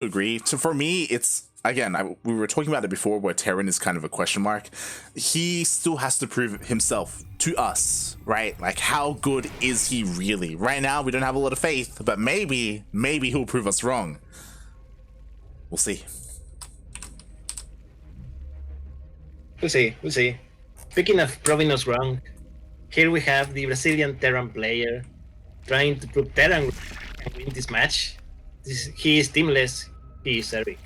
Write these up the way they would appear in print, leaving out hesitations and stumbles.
agree. So for me, it's again, we were talking about it before, where TerraN is kind of a question mark. He still has to prove himself to us, right? Like, how good is he really? Right now, we don't have a lot of faith, but maybe he'll prove us wrong. We'll see. We'll see. Speaking of proving us wrong, here we have the Brazilian TerraN player trying to prove TerraN can win this match. He is teamless. He is Erik.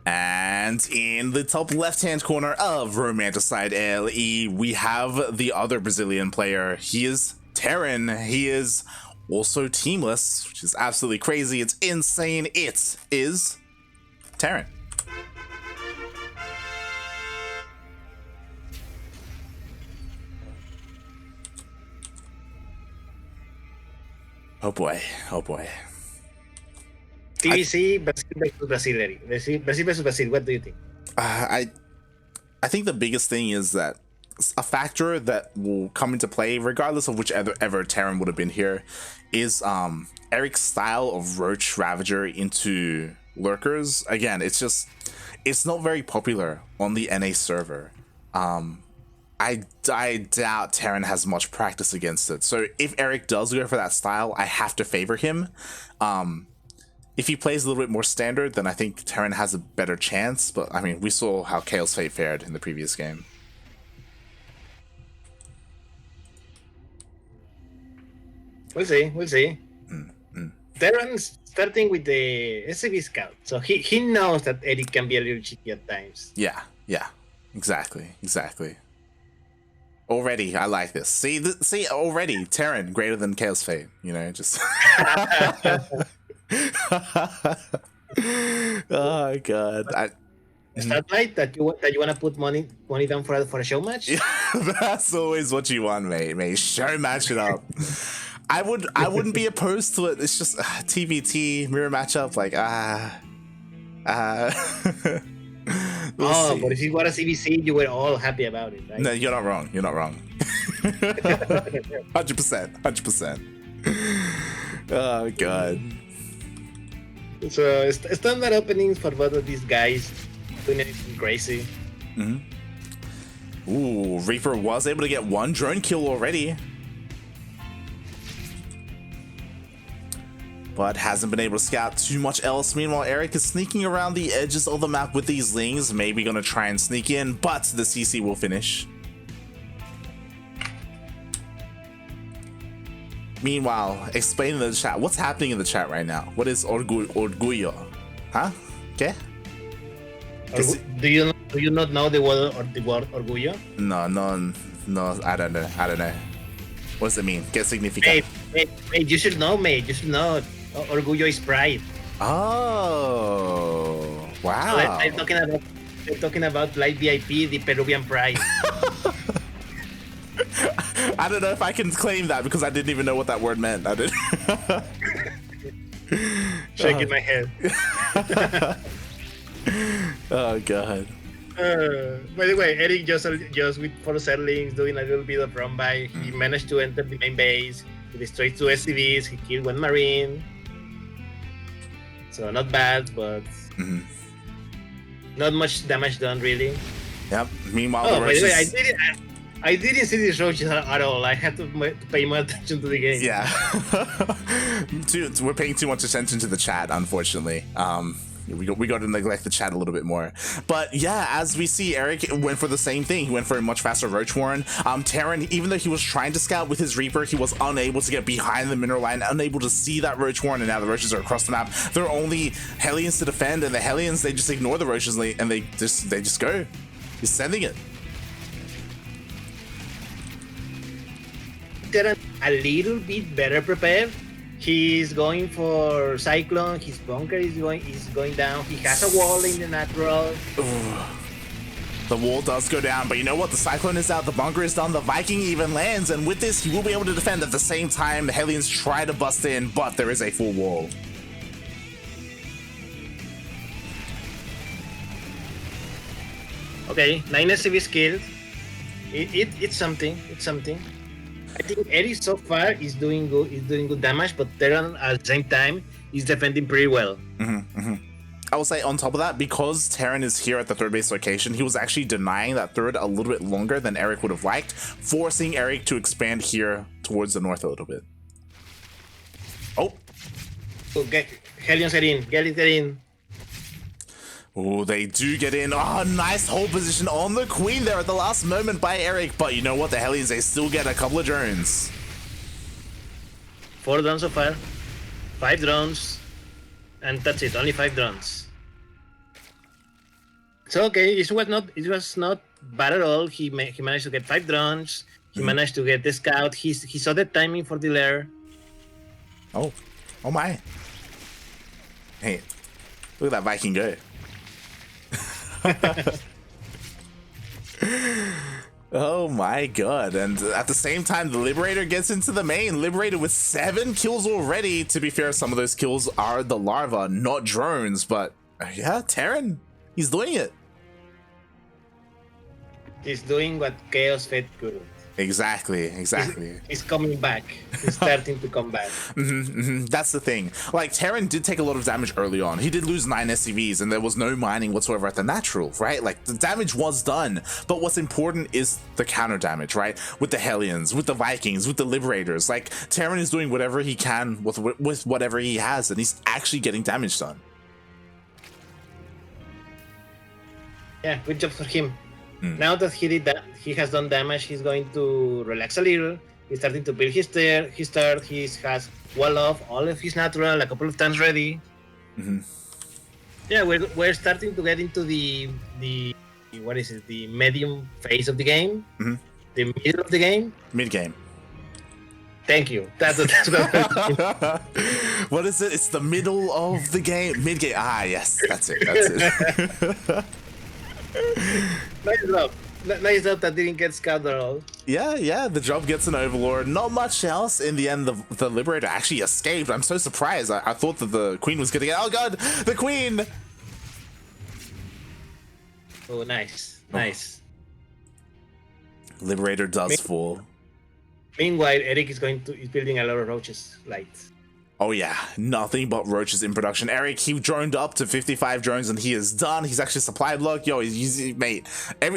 And in the top left-hand corner of Romanticide LE, we have the other Brazilian player. He is TerraN. He is also teamless, which is absolutely crazy. It's insane. It is TerraN. Oh boy. Oh boy. TVC, Brazil versus Brazil, Erik. Brazil versus Brazil. What do you think? I think the biggest thing is that a factor that will come into play, regardless of whichever TerraN would have been here, is Erik's style of Roach Ravager into lurkers. Again, it's not very popular on the NA server. I doubt TerraN has much practice against it. So if Erik does go for that style, I have to favor him. If he plays a little bit more standard, then I think TerraN has a better chance. But I mean, we saw how Chaos Fate fared in the previous game. We'll see. TerraN's starting with the SCV scout, so he knows that Erik can be a little cheeky at times. Yeah, exactly. Already, I like this. See, already TerraN greater than Chaos Fate. You know, just. Oh god. Is that right? That you want to put money down for a show match? Yeah, that's always what you want, mate. Show match it up. I wouldn't be opposed to it. It's just TvT mirror matchup, like we'll see. But if you got a CVC, you were all happy about it, right? No, you're not wrong. 100%. Oh god. So standard openings for both of these guys, doing anything crazy. Ooh, Reaper was able to get one drone kill already, but hasn't been able to scout too much else. Meanwhile, Erik is sneaking around the edges of the map with these lings, maybe gonna try and sneak in, but the CC will finish. Meanwhile, explain in the chat, what's happening in the chat right now? What is orgullo? Huh? Okay? Do you not know the word orgullo? No, I don't know. What does it mean? ¿Qué significa? Mate, you should know, mate. You should know. Orgullo is pride. Oh, wow. So they're talking about Light VIP, the Peruvian pride. I don't know if I can claim that because I didn't even know what that word meant. I did. Shaking my head. Oh god. By the way, Erik just with 4 settlings, doing a little bit of run by. He managed to enter the main base. He destroyed 2 SCVs. He killed 1 Marine. So not bad, but not much damage done really. Yep. Meanwhile, by the way, I didn't see these roaches at all. I had to pay more attention to the game. Yeah. We're paying too much attention to the chat, unfortunately. We got to neglect the chat a little bit more. But yeah, as we see, Erik went for the same thing. He went for a much faster Roach Warren. TerraN, even though he was trying to scout with his Reaper, he was unable to get behind the mineral line, unable to see that Roach Warren, and now the Roaches are across the map. There are only Hellions to defend, and the Hellions, they just ignore the Roaches, and they just go. He's sending it. TerraN a little bit better prepared. He's going for Cyclone. His bunker is going down. He has a wall in the natural. The wall does go down, but you know what? The Cyclone is out. The bunker is done. The Viking even lands, and with this, he will be able to defend. At the same time, the Hellions try to bust in, but there is a full wall. Okay, 9 SCVs killed. It's something. It's something. I think Erik so far is doing good damage, but TerraN at the same time is defending pretty well. I will say on top of that, because TerraN is here at the third base location, he was actually denying that third a little bit longer than Erik would have liked, forcing Erik to expand here towards the north a little bit. Oh. Okay, Hellions get in. Oh, they do get in. Oh, nice hold position on the Queen there at the last moment by Erik. But you know what? The Hellions, they still get a couple of drones. 4 drones so far. 5 drones. And that's it. Only 5 drones. So okay, it was not bad at all. He managed to get 5 drones. He managed to get the scout. He saw the timing for the lair. Oh my. Hey, look at that Viking go. Oh my god. And at the same time, the Liberator gets into the main. Liberator with 7 kills already. To be fair, some of those kills are the larva, not drones. But yeah, TerraN, he's doing it. He's doing what Chaos Fate could. Exactly. He's coming back. He's starting to come back. That's the thing. Like, TerraN did take a lot of damage early on. He did lose 9 SCVs, and there was no mining whatsoever at the natural, right? Like, the damage was done. But what's important is the counter damage, right? With the Hellions, with the Vikings, with the Liberators. Like, TerraN is doing whatever he can with whatever he has, and he's actually getting damage done. Yeah, good job for him. Now that he did that, he has done damage. He's going to relax a little. He's starting to build his third. He has wall off all of his natural a couple of times ready. Yeah, we're starting to get into the what is it? The medium phase of the game. The middle of the game. Mid game. Thank you. That's what. What is it? It's the middle of the game. Mid game. Ah, yes, that's it. Nice job that didn't get scouted at all. Yeah, the job gets an Overlord. Not much else. In the end, the Liberator actually escaped. I'm so surprised. I thought that the Queen was getting it. Oh god, the Queen! Oh, nice. Liberator does fall. Meanwhile, Erik is building a lot of roaches. Oh yeah, nothing but roaches in production. Erik, he droned up to 55 drones and he is done. He's actually supply blocked. Yo, he's mate.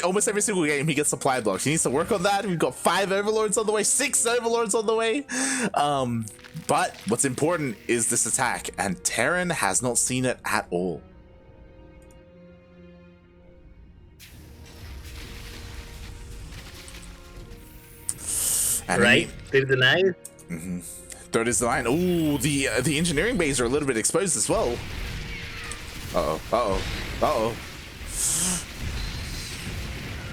Almost every single game he gets supply blocked. He needs to work on that. We've got 5 Overlords on the way, 6 Overlords on the way. But what's important is this attack, and TerraN has not seen it at all. And right? They're denied. Third is the line. Ooh, the engineering bays are a little bit exposed as well. Uh-oh.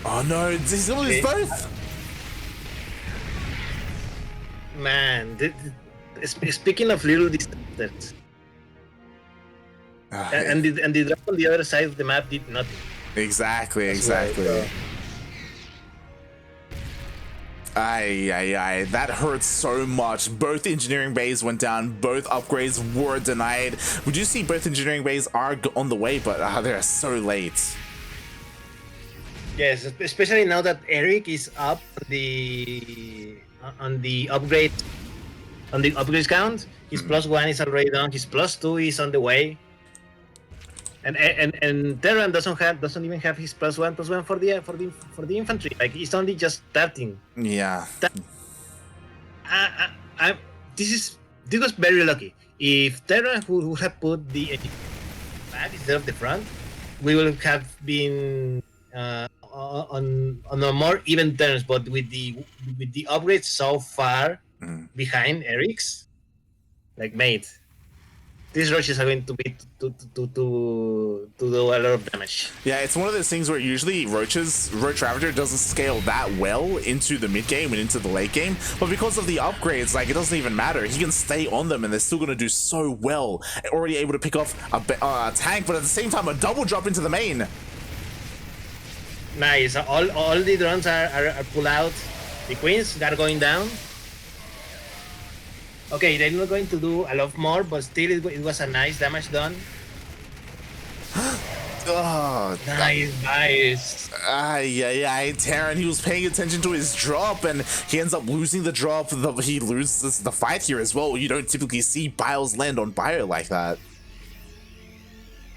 Oh no, he's gonna lose both. Man, speaking of little distances, and the drop on the other side of the map did nothing. Exactly. Aye. That hurts so much. Both engineering bays went down. Both upgrades were denied. We do see both engineering bays are on the way, but they're so late. Yes, especially now that Erik is up on the upgrade count. His +1 is already done. His +2 is on the way. And TerraN doesn't even have his +1 for the infantry. Like, it's only just starting. Yeah. This was very lucky. If TerraN would have put the back instead of the front, we would have been on a more even terms. But with the upgrades so far behind Erik's, like, mate, these roaches are going to be to do a lot of damage. Yeah, it's one of those things where usually Roach Ravager doesn't scale that well into the mid game and into the late game, but because of the upgrades, like, it doesn't even matter. He can stay on them and they're still going to do so well. Already able to pick off a tank, but at the same time a double drop into the main. Nice. All the drones are pulled out. The queens, they're going down. Okay, they're not going to do a lot more, but still it was a nice damage done. Oh, Nice. yeah. TerraN, he was paying attention to his drop, and he ends up losing the drop. He loses the fight here as well. You don't typically see bios land on bio like that.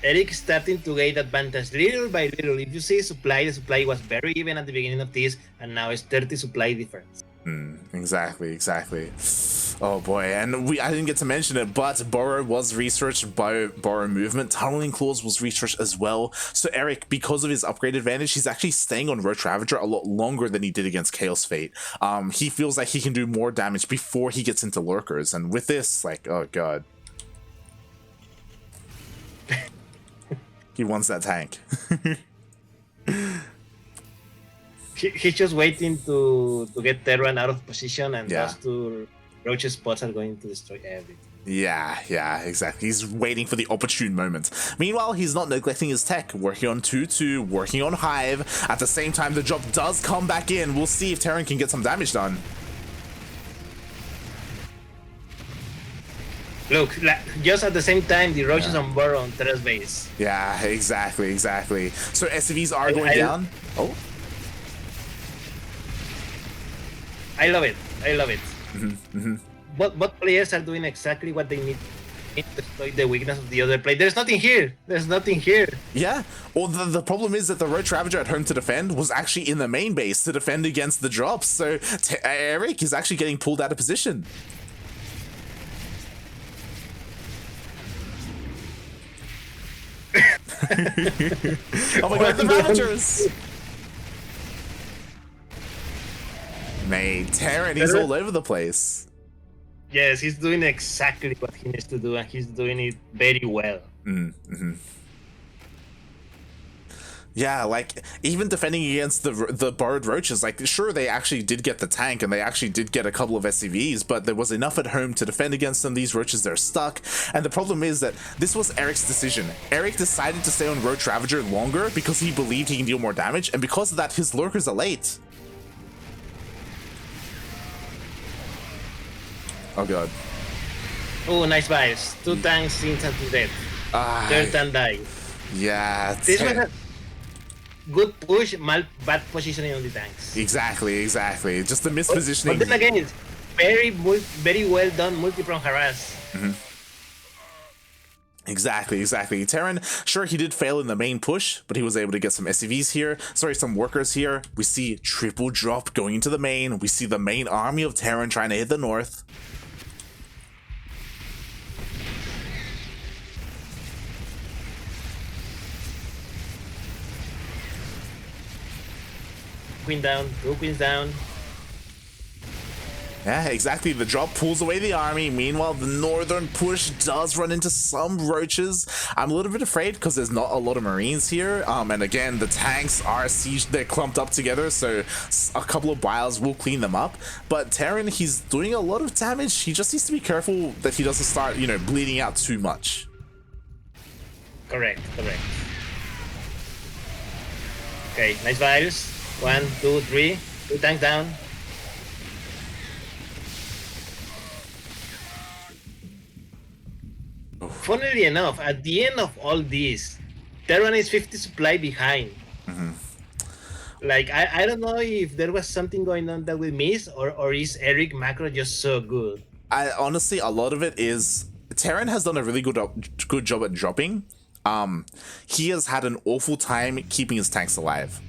Erik starting to gain advantage little by little. If you see the supply was very even at the beginning of this, and now it's 30 supply difference. Exactly. Oh boy, and I didn't get to mention it, but Burrow was researched by Burrow Movement. Tunneling Claws was researched as well. So Erik, because of his upgrade advantage, he's actually staying on Roach Ravager a lot longer than he did against Chaos Fate. He feels like he can do more damage before he gets into Lurkers, and with this, like, oh god. He wants that tank. He's just waiting to get TerraN out of position, and those two Roach spots are going to destroy everything. Yeah, exactly. He's waiting for the opportune moment. Meanwhile, he's not neglecting his tech, working on 2-2, working on Hive. At the same time, the drop does come back in. We'll see if TerraN can get some damage done. Look, just at the same time, the Roach is on Burrow on Terra's base. Yeah, exactly. So SCVs are going down. Oh. I love it. Both players are doing exactly what they need to exploit the weakness of the other player. There's nothing here. Yeah. Well, the problem is that the Roach Ravager at home to defend was actually in the main base to defend against the drops. So Erik is actually getting pulled out of position. Oh my god, the Ravagers! Mate, TerraN, he's all over the place. Yes, he's doing exactly what he needs to do, and he's doing it very well. Yeah, like, even defending against the Burrowed Roaches, like, sure, they actually did get the tank, and they actually did get a couple of SCVs, but there was enough at home to defend against them. These Roaches, they're stuck, and the problem is that this was Erik's decision. Erik decided to stay on Roach Ravager longer because he believed he can deal more damage, and because of that, his Lurkers are late. Oh god. Oh, nice buys. 2 tanks instant to death. Third and die. Yeah. This was a good push, bad positioning on the tanks. Exactly. Just the mispositioning. But then again, it's very well done multi-prong harass. Exactly. TerraN, sure, he did fail in the main push, but he was able to get some SCVs here. Sorry, some workers here. We see triple drop going into the main. We see the main army of TerraN trying to hit the north. Queen down, 2 queens down. Yeah, exactly. The drop pulls away the army. Meanwhile, the northern push does run into some Roaches. I'm a little bit afraid because there's not a lot of Marines here. And again, the tanks are sieged. They're clumped up together, so a couple of bios will clean them up. But TerraN, he's doing a lot of damage. He just needs to be careful that he doesn't start, bleeding out too much. Correct. Okay, nice vibes. 1, 2, 3. 2 tanks down. Funnily enough, at the end of all this, TerraN is 50 supply behind. Like, I don't know if there was something going on that we missed, or is Erik macro just so good? Honestly, a lot of it is TerraN has done a really good job at dropping. He has had an awful time keeping his tanks alive.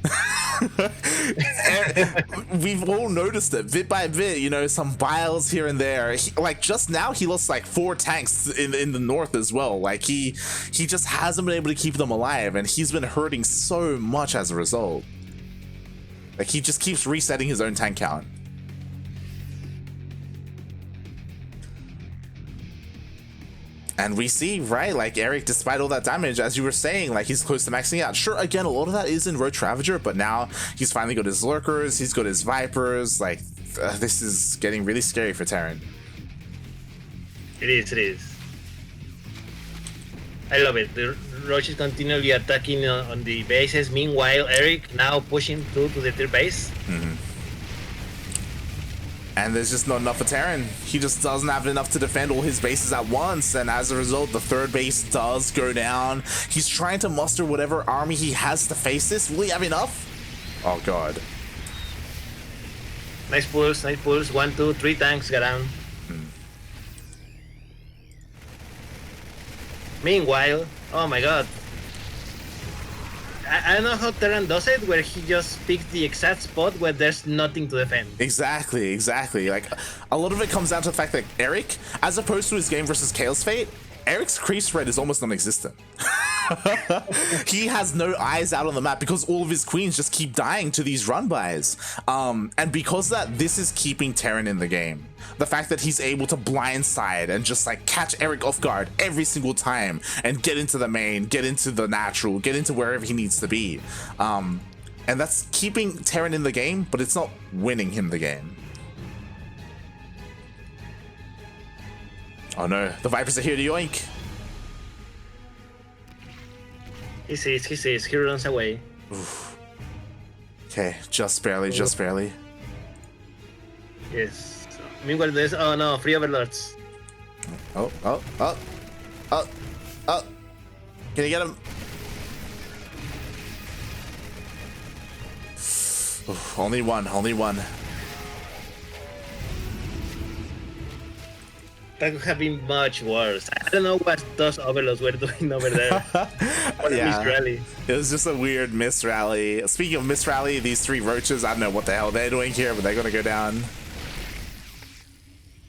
We've all noticed it bit by bit, some bios here and there. Like just now he lost like 4 tanks in the north as well. Like he just hasn't been able to keep them alive, and he's been hurting so much as a result. Like he just keeps resetting his own tank count. And we see, right, like Erik, despite all that damage, as you were saying, like he's close to maxing out. Sure, again, a lot of that is in Roach Ravager, but now he's finally got his Lurkers, he's got his Vipers. Like, this is getting really scary for TerraN. It is. I love it. The Roach is continually attacking on the bases. Meanwhile, Erik now pushing through to the third base. And there's just not enough for TerraN. He just doesn't have enough to defend all his bases at once, and as a result, the third base does go down. He's trying to muster whatever army he has to face this. Will he have enough? Oh god. Nice pulls, nice pulls. 1, 2, 3 tanks got down. Meanwhile, oh my god. I don't know how TerraN does it, where he just picks the exact spot where there's nothing to defend. Exactly. Like, a lot of it comes down to the fact that Erik, as opposed to his game versus Chaos Fate, Erik's creep spread is almost non-existent. He has no eyes out on the map because all of his queens just keep dying to these run-bys. And because of that, this is keeping TerraN in the game. The fact that he's able to blindside and just like catch Erik off guard every single time and get into the main, get into the natural, get into wherever he needs to be. And that's keeping TerraN in the game, but it's not winning him the game. Oh no, the Vipers are here to yoink. He sees, he runs away. Oof. Okay, just barely. Yes. Meanwhile, there's, oh no, 3 overlords. Oh. Can you get him? Oof, only one. That could have been much worse. I don't know what those overlords were doing over there. What a missed rally. It was just a weird miss rally. Speaking of miss rally, these 3 roaches, I don't know what the hell they're doing here, but they're gonna go down.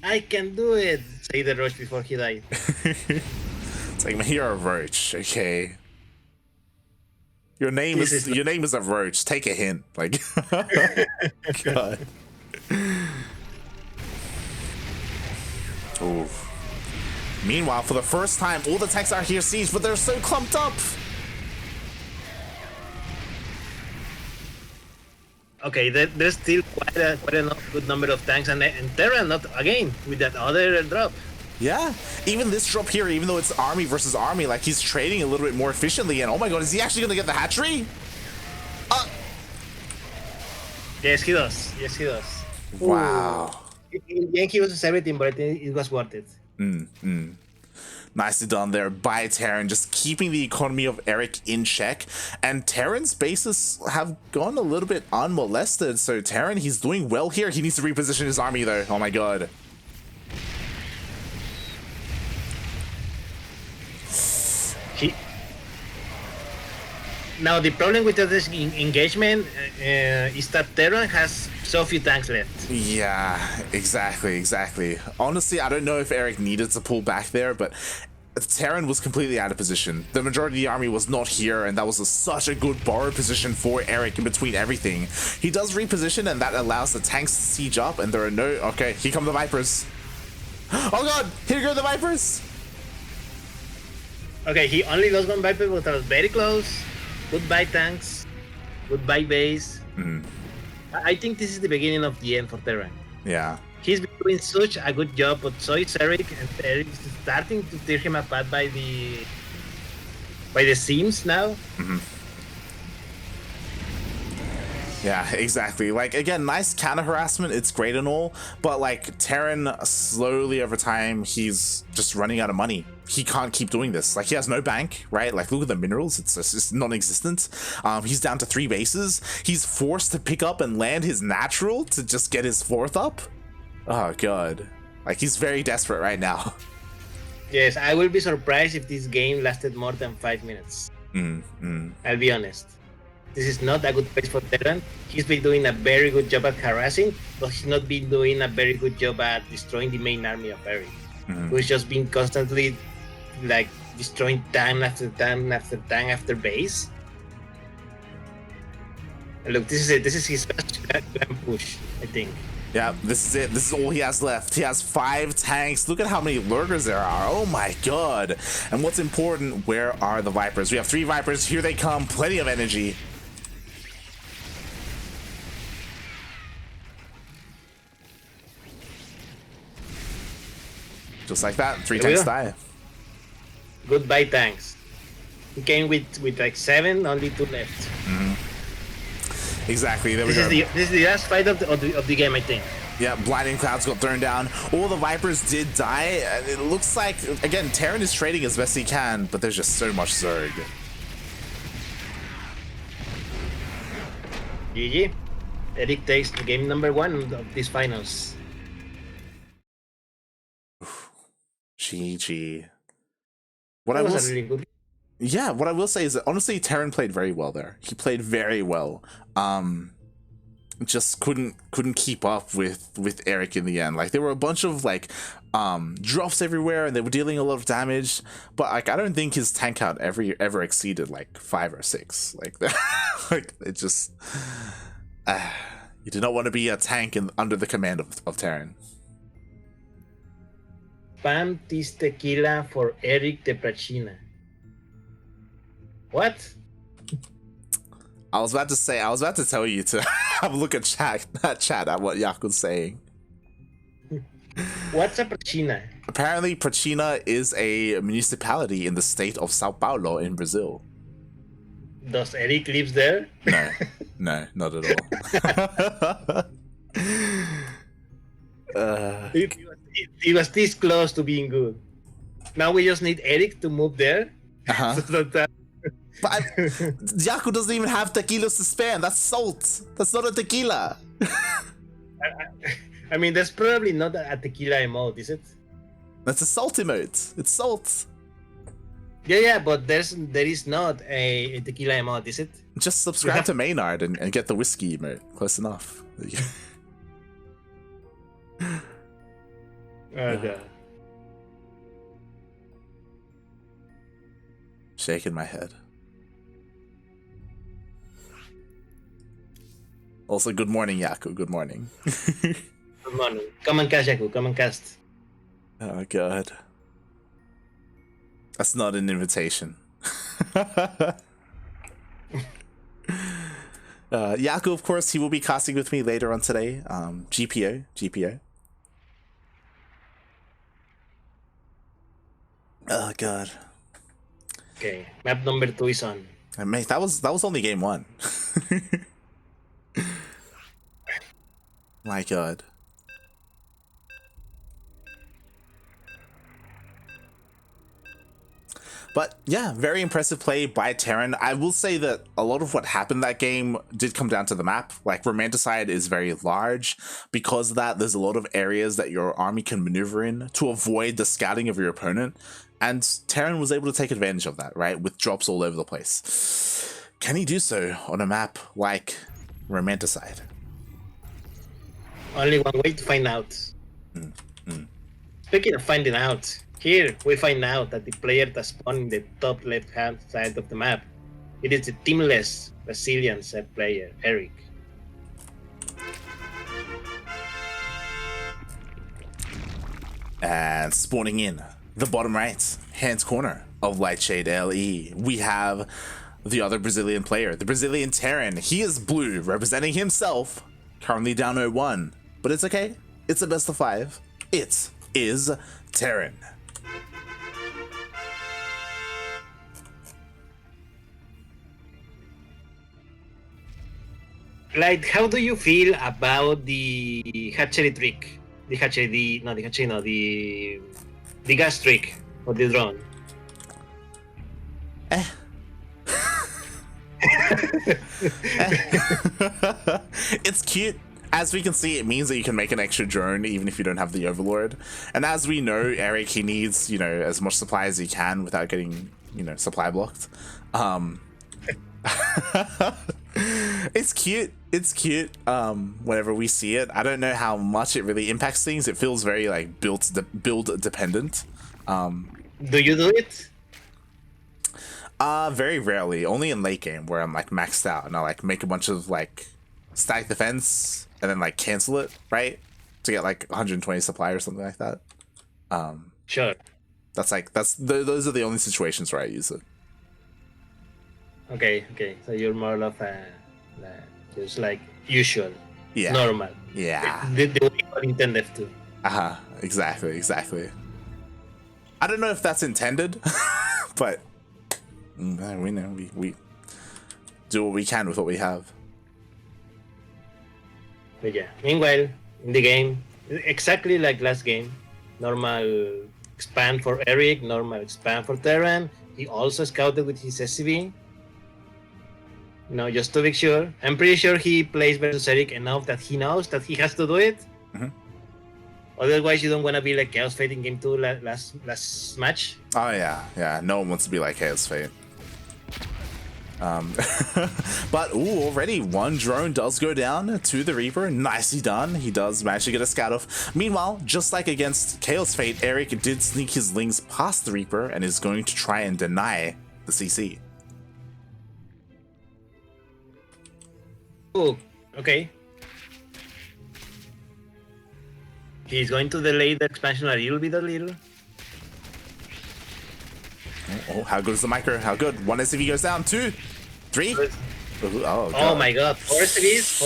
I can do it, say the roach before he died. It's like, you're a roach, okay? Your name is a roach. Take a hint. Like, God. Ooh. Meanwhile, for the first time, all the tanks are here siege, but they're so clumped up. Okay, there's still quite a good number of tanks, and TerraN not again with that other drop. Yeah, even this drop here, even though it's army versus army, like he's trading a little bit more efficiently. And oh my god, is he actually gonna get the hatchery? Yes, he does. Wow. In the end, he was 17, but I think it was worth it. Nicely done there by TerraN, just keeping the economy of Erik in check. And TerraN's bases have gone a little bit unmolested. So TerraN, he's doing well here. He needs to reposition his army though. Oh my god. Now the problem with this engagement is that TerraN has so few tanks left. Yeah, exactly. Honestly, I don't know if Erik needed to pull back there, but TerraN was completely out of position. The majority of the army was not here, and that was such a good borrowed position for Erik in between everything. He does reposition, and that allows the tanks to siege up, and there are no... Okay, here come the Vipers. Oh god, here go the Vipers! Okay, he only lost 1 Viper, but that was very close. Goodbye tanks, goodbye base. I think this is the beginning of the end for TerraN. Yeah. He's been doing such a good job, but so is Erik, and Erik is starting to tear him apart by the seams now. Yeah, exactly. Like, again, nice counter harassment, it's great and all, but like TerraN, slowly over time, he's just running out of money. He can't keep doing this. Like, he has no bank, right? Like, look at the minerals, it's just non-existent. He's down to 3 bases. He's forced to pick up and land his natural to just get his 4th up. Oh god. Like, he's very desperate right now. Yes, I will be surprised if this game lasted more than 5 minutes. I'll be honest. This is not a good place for TerraN. He's been doing a very good job at harassing, but he's not been doing a very good job at destroying the main army of Erik, who's just been constantly like destroying time after time after base. And look, this is it. This is his best grand push, I think. Yeah, this is it. This is all he has left. He has 5 tanks. Look at how many lurkers there are. Oh my god. And what's important, where are the Vipers? We have 3 Vipers. Here they come. Plenty of energy. Just like that, 3 tanks die. Goodbye tanks. He came with like 7, only 2 left. Exactly. There we go. This is the last fight of the game, I think. Yeah, blinding clouds got thrown down. All the Vipers did die. And it looks like, again, TerraN is trading as best he can, but there's just so much Zerg. GG. Erik takes game number 1 of these finals. GG. That was a really good. Yeah, what I will say is that honestly, TerraN played very well there. He played very well. Just couldn't keep up with Erik in the end. Like there were a bunch of like drops everywhere, and they were dealing a lot of damage. But like I don't think his tank count ever exceeded like 5 or 6. Like that. Like it just you do not want to be a tank under the command of TerraN. Spam this tequila for Erik de Prachina. What? I was about to tell you to have a look at chat at what Yaku's saying. What's a Prachina? Apparently, Prachina is a municipality in the state of Sao Paulo in Brazil. Does Erik lives there? No, not at all. It was this close to being good. Now we just need Erik to move there. So that But Yaku doesn't even have tequilas to spare. That's salt. That's not a tequila. I mean, there's probably not a tequila emote, is it? That's a salt emote. It's salt. Yeah, but there is not a tequila emote, is it? Just subscribe to Maynard and get the whiskey emote. Close enough. God. Shaking my head. Also, good morning, Yaku. Good morning. Good morning. Come and cast, Yaku. Come and cast. Oh, God. That's not an invitation. Yaku, of course, he will be casting with me later on today. GPO. Oh, God. Okay, map number 2 is on. Mate, that was only game 1. My God. But yeah, very impressive play by TerraN. I will say that a lot of what happened that game did come down to the map. Like Romanticide is very large. Because of that, there's a lot of areas that your army can maneuver in to avoid the scouting of your opponent. And TerraN was able to take advantage of that, right? With drops all over the place. Can he do so on a map like Romanticide? Only one way to find out. Speaking of finding out, here we find out that the player that spawned in the top left-hand side of the map, it is the teamless Brazilian set player, Erik. And spawning in the bottom right hand corner of Lightshade LE, we have the other Brazilian player, the Brazilian TerraN. He is blue, representing himself, currently down 0-1. But it's okay. It's a best of 5. It is TerraN. Like, how do you feel about the hatchery trick? The gas trick of the drone. It's cute. As we can see, it means that you can make an extra drone even if you don't have the Overlord. And as we know, Erik, he needs, as much supply as he can without getting, supply blocked. It's cute. It's cute. Whenever we see it, I don't know how much it really impacts things. It feels very like build dependent. Do you do it? Very rarely. Only in late game where I'm like maxed out and I like make a bunch of like stack defense and then like cancel it, right? To get like 120 supply or something like that. Sure. Those are the only situations where I use it. Okay. So you're more of just like usual. Yeah. Normal. Yeah. The way you intended to. Exactly. I don't know if that's intended, but we know we do what we can with what we have. But yeah. Meanwhile, in the game, exactly like last game. Normal expand for Erik, normal expand for TerraN. He also scouted with his SCV. Just to make sure. I'm pretty sure he plays versus Erik enough that he knows that he has to do it. Mm-hmm. Otherwise, you don't want to be like Chaos Fate in game 2 last match. Oh yeah. No one wants to be like Chaos Fate. But already one drone does go down to the Reaper. Nicely done. He does manage to get a scout off. Meanwhile, just like against Chaos Fate, Erik did sneak his Lings past the Reaper and is going to try and deny the CC. Oh, okay. He's going to delay the expansion a little bit. Oh, how good is the micro? How good? One SCV goes down. 2, 3. Oh my god. 4 CVs?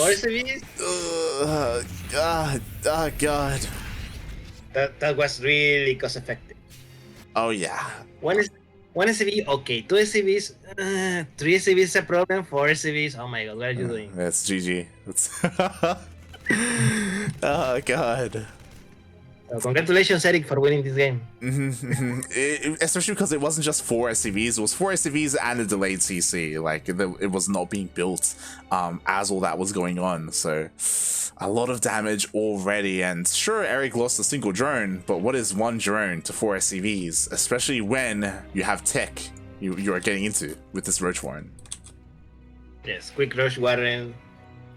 God. That was really cost effective. Oh yeah. One SCV, okay. 2 SCVs, 3 SCVs is a problem. 4 SCVs, oh my god, what are you doing? That's GG. Oh god. Congratulations, Erik, for winning this game. Especially because it wasn't just 4 SCVs, it was 4 SCVs and a delayed CC. Like, it was not being built as all that was going on. So, a lot of damage already. And sure, Erik lost a single drone, but what is 1 drone to 4 SCVs? Especially when you have tech you are getting into with this Roach Warren. Yes, quick Roach Warren.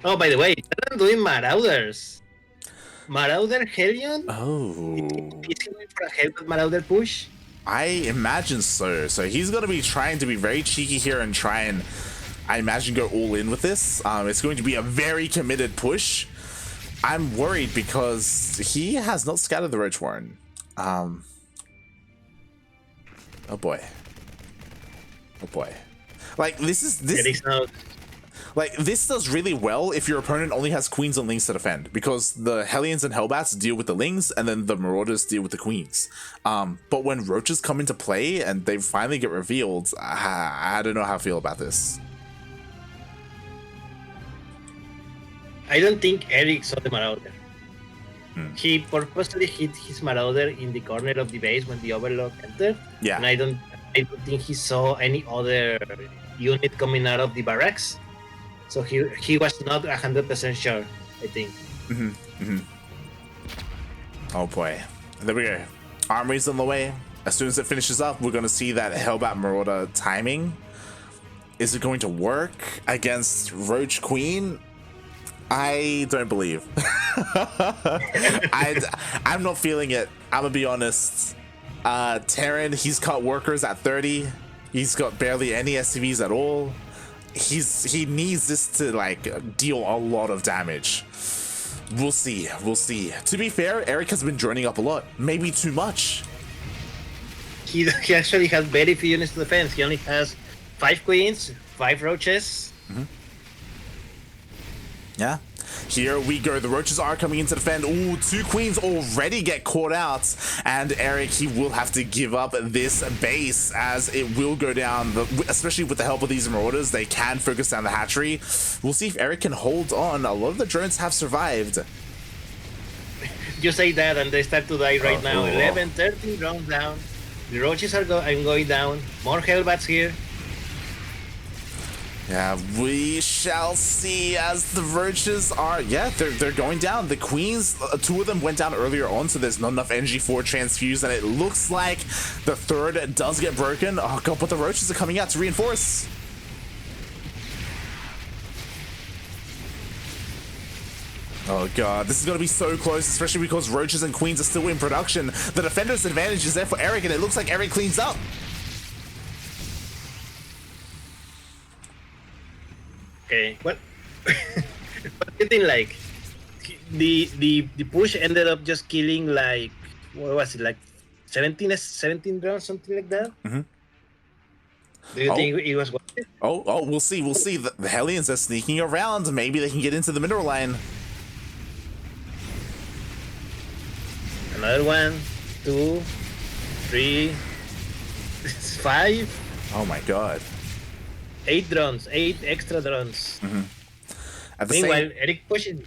Oh, by the way, they're doing Marauders. Marauder Hellion? Oh. Is he going for a Hellbat Marauder push? I imagine so. So he's going to be trying to be very cheeky here and try and, I imagine, go all in with this. It's going to be a very committed push. I'm worried because he has not scattered the Roach Warren. Oh boy. Like, this. Like, this does really well if your opponent only has Queens and Lings to defend, because the Hellions and Hellbats deal with the Lings, and then the Marauders deal with the Queens. But when Roaches come into play and they finally get revealed, I don't know how I feel about this. I don't think Erik saw the Marauder. He purposely hit his Marauder in the corner of the base when the Overlord entered. Yeah. And I don't think he saw any other unit coming out of the barracks. So he was not 100% sure, I think. Oh boy. There we go. Armory's on the way. As soon as it finishes up, we're going to see that Hellbat Marauder timing. Is it going to work against Roach Queen? I don't believe. I'm not feeling it. I'm going to be honest. TerraN, he's cut workers at 30. He's got barely any SCVs at all. He needs this to like deal a lot of damage. We'll see. To be fair, Erik has been droning up a lot, maybe too much. He actually has very few units to defend. He only has 5 Queens, 5 Roaches. Yeah. Here we go. The Roaches are coming in to defend. Ooh, 2 Queens already get caught out. And Erik, he will have to give up this base as it will go down. Especially with the help of these Marauders, they can focus down the hatchery. We'll see if Erik can hold on. A lot of the drones have survived. You say that and they start to die right now. 11, 13 drones down. The Roaches are going down. More Hellbats here. Yeah, we shall see as the Roaches are, they're going down. The Queens, 2 of them went down earlier on, so there's not enough energy for transfuse, and it looks like the 3rd does get broken. Oh god, but the Roaches are coming out to reinforce. Oh god, this is going to be so close, especially because Roaches and Queens are still in production. The defender's advantage is there for Erik, and it looks like Erik cleans up. Okay, what do you think? Like the push ended up just killing like, what was it, like 17 drones, something like that? Do you think it was worth it? Oh, we'll see. The Hellions are sneaking around. Maybe they can get into the mineral line. Another 1, 2, 3, 5. Oh my god. 8 drones, 8 extra drones. At the Meanwhile, same... Erik pushing.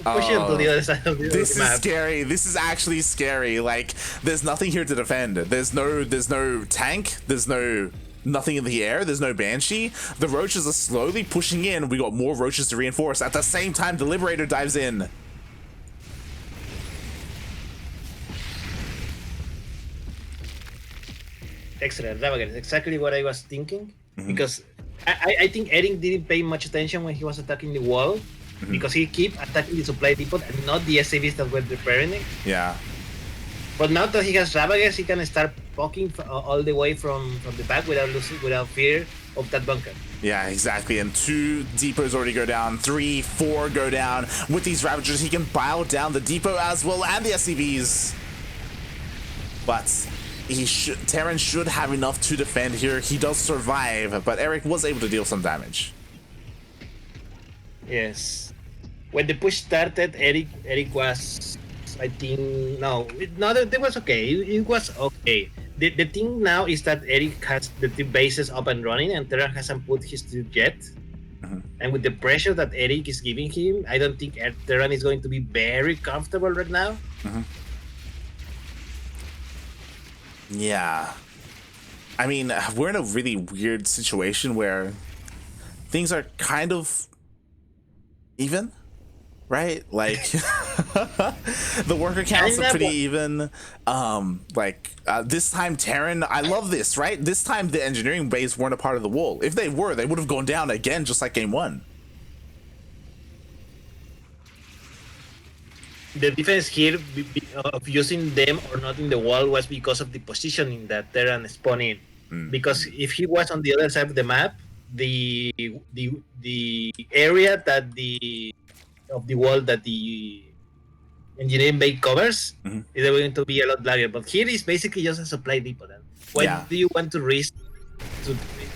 Push it to the other side of the This map. is scary. This is actually scary. Like, there's nothing here to defend. There's no tank. There's nothing in the air. There's no Banshee. The roaches are slowly pushing in. We got more roaches to reinforce. At the same time, the Liberator dives in. Excellent, Ravager. Exactly what I was thinking. Because I think Erik didn't pay much attention when he was attacking the wall. Because he kept attacking the supply depot and not the SCVs that were repairing it. Yeah. But now that he has Ravagers, he can start poking all the way from the back without fear of that bunker. Yeah, exactly. And 2 depots already go down. 3, 4 go down. With these Ravagers, he can bow down the depot as well and the SCVs. But TerraN should have enough to defend here. He does survive, but Erik was able to deal some damage. Yes. When the push started, Erik was, I think, that was okay. It was okay. The thing now is that Erik has the bases up and running, and TerraN hasn't put his troops yet. And with the pressure that Erik is giving him, I don't think TerraN is going to be very comfortable right now. Yeah. I mean, we're in a really weird situation where things are kind of even, right? Like, the worker counts are pretty even. This time TerraN, I love this, right? This time the engineering bays weren't a part of the wall. If they were, they would have gone down again, just like game 1. The difference here of using them or not in the wall was because of the positioning that TerraN spawned in. Because if he was on the other side of the map, the area that of the wall that the engineering bay covers is going to be a lot larger. But here is basically just a supply depot. Why do you want to risk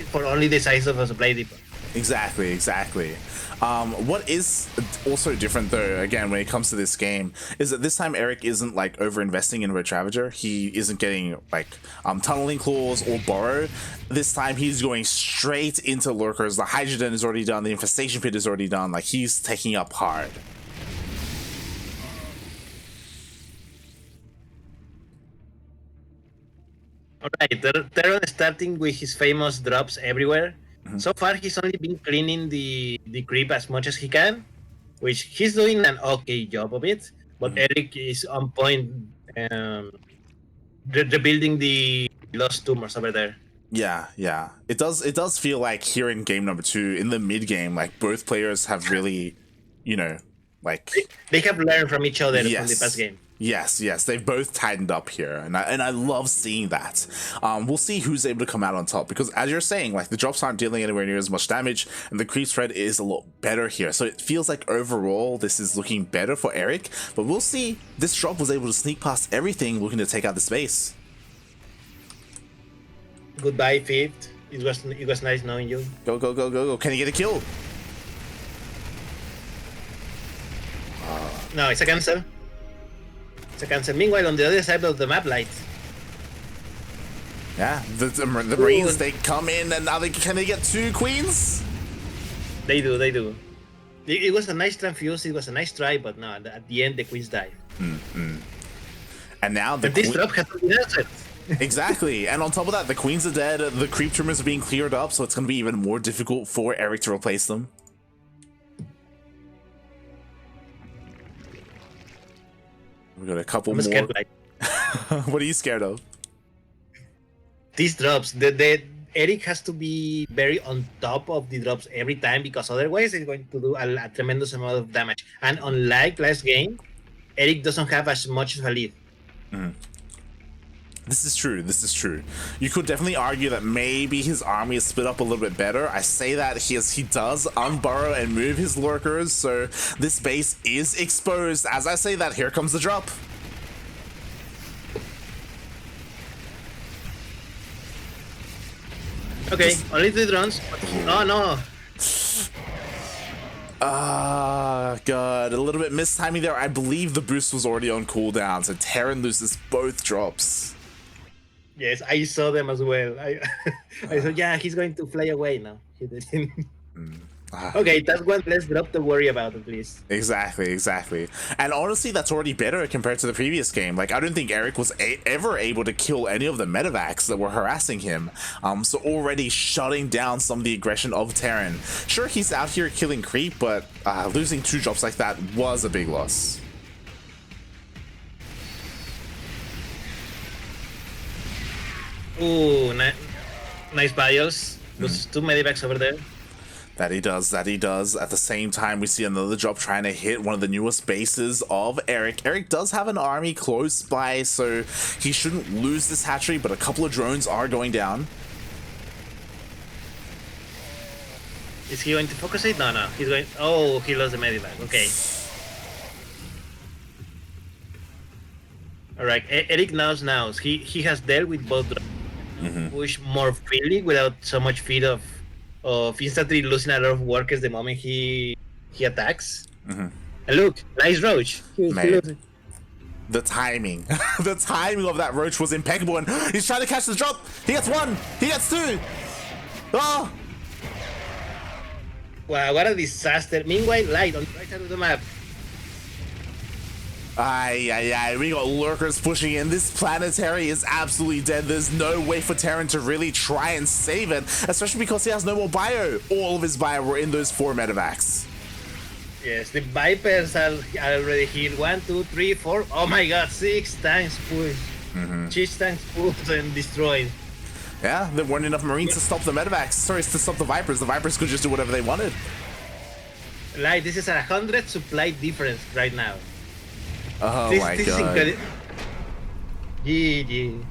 for only the size of a supply depot? Exactly. What is also different though, again, when it comes to this game, is that this time Erik isn't like over investing in Roach Ravager. He isn't getting like tunneling claws or burrow. This time he's going straight into lurkers. The hydrogen is already done, the infestation pit is already done. Like, he's taking up hard. Alright, TerraN starting with his famous drops everywhere. So far, he's only been cleaning the creep as much as he can, which he's doing an okay job of it. But Erik is on point, rebuilding the lost tumors over there. Yeah. It does feel like here in game number 2, in the mid game, like both players have really, like they have learned from each other from the past game. Yes, they've both tightened up here, and I love seeing that. We'll see who's able to come out on top, because as you're saying, like, the drops aren't dealing anywhere near as much damage, and the creep spread is a lot better here. So it feels like overall this is looking better for Erik, but we'll see. This drop was able to sneak past everything, looking to take out the space. Goodbye, Fifth. It was nice knowing you. Go. Can he get a kill? No, it's a cancel. Meanwhile, on the other side of the map, light. Yeah, the Marines, they come in, and now can they get 2 queens? They do. It was a nice transfuse, it was a nice try, but no, at the end, the queens die. And now this drop has to be answered. Exactly, and on top of that, the queens are dead, the creep tumors are being cleared up, so it's going to be even more difficult for Erik to replace them. We got a couple more. Scared, What are you scared of? These drops. Erik has to be very on top of the drops every time, because otherwise it's going to do a tremendous amount of damage. And unlike last game, Erik doesn't have as much of a lead. This is true. You could definitely argue that maybe his army is split up a little bit better. I say that he does unburrow and move his lurkers, so this base is exposed. As I say that, here comes the drop. Okay, only 3 drones. Oh no. God, a little bit mistiming there. I believe the boost was already on cooldown, so TerraN loses both drops. Yes, I saw them as well. I said, yeah, he's going to fly away now. He didn't. Okay, that's one less drop to worry about at least. Exactly. And honestly, that's already better compared to the previous game. Like, I don't think Erik was ever able to kill any of the medevacs that were harassing him. So already shutting down some of the aggression of TerraN. Sure, he's out here killing creep, but losing 2 drops like that was a big loss. Ooh, nice bios. Those 2 medivacs over there. That he does. At the same time, we see another drop trying to hit one of the newest bases of Erik. Erik does have an army close by, so he shouldn't lose this hatchery, but a couple of drones are going down. Is he going to focus it? No. He's going... Oh, he lost the medivac. Okay. Alright, Erik knows. He has dealt with both drones. Push more freely without so much fear of instantly losing a lot of workers the moment he attacks. And look, nice roach. The timing. The timing of that roach was impeccable, and he's trying to catch the drop. He gets 1. He gets 2. Oh! Wow, what a disaster. Meanwhile, Light on the right side of the map. We got lurkers pushing in. This planetary is absolutely dead. There's no way for TerraN to really try and save it, especially because he has no more bio. All of his bio were in those 4 medevacs. Yes, the Vipers are already hit. 1, 2, 3, 4. Oh my god, 6 tanks push. 6 tanks push and destroyed. Yeah, there weren't enough Marines to stop the medevacs. Sorry, to stop the Vipers. The Vipers could just do whatever they wanted. Like, this is a 100 supply difference right now. Oh my god. GG.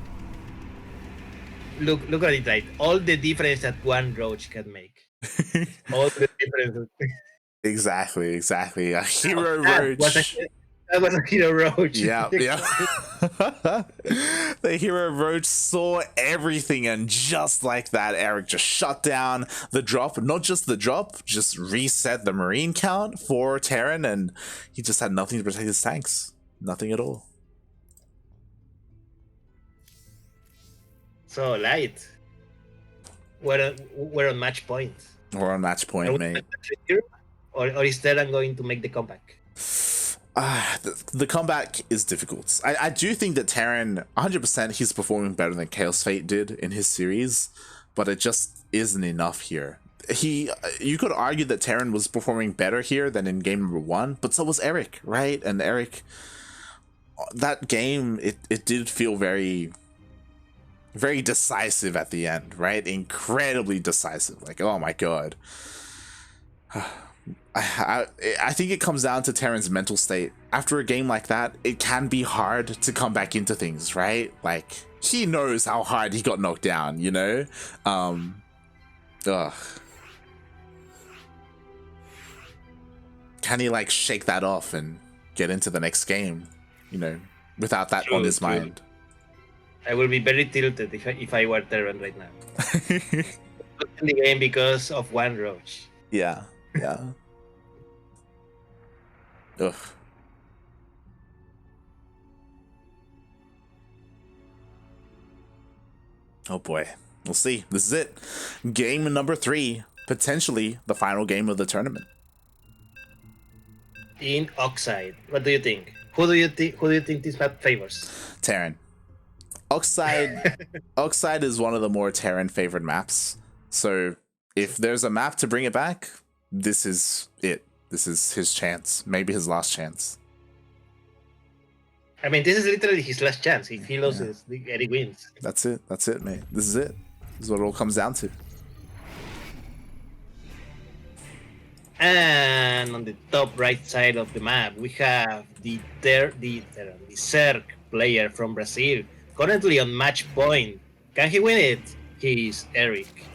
Look at it, right? All the difference that 1 roach can make. All the difference. Exactly. A hero roach. That was a hero roach. Yeah. The hero roach saw everything, and just like that, Erik just shut down the drop. Not just the drop, just reset the Marine count for TerraN, and he just had nothing to protect his tanks. Nothing at all. So, Light. We're on match point. We're on match point, mate. Or is TerraN going to make the comeback? The comeback is difficult. I do think that TerraN, 100%, he's performing better than Chaos Fate did in his series, but it just isn't enough here. You could argue that TerraN was performing better here than in game number 1, but so was Erik, right? And Erik, that game, it did feel very, very decisive at the end, right? Incredibly decisive. Like, oh my god. I think it comes down to TerraN's mental state. After a game like that, it can be hard to come back into things, right? Like, he knows how hard he got knocked down, you know? Can he, like, shake that off and get into the next game, you know, without that on his mind? I will be very tilted if I were TerraN right now. In the game because of 1 roach. Yeah. Ugh. Oh boy. We'll see. This is it. Game number 3. Potentially the final game of the tournament. In Oxide. What do you think? Who do you think this map favors? TerraN. Oxide is one of the more TerraN favored maps. So if there's a map to bring it back, this is it. This is his chance. Maybe his last chance. I mean, this is literally his last chance. If he loses, Erik wins. That's it, mate. This is it. This is what it all comes down to. And on the top right side of the map, we have the Zerg player from Brazil, currently on match point. Can he win it? He's Erik.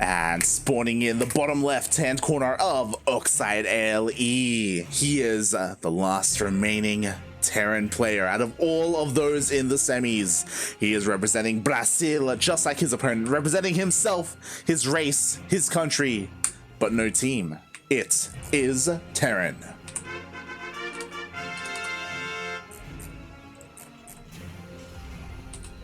And spawning in the bottom left-hand corner of Oxide LE, he is the last remaining TerraN player out of all of those in the semis. He is representing Brazil, just like his opponent, representing himself, his race, his country, but no team. It is TerraN.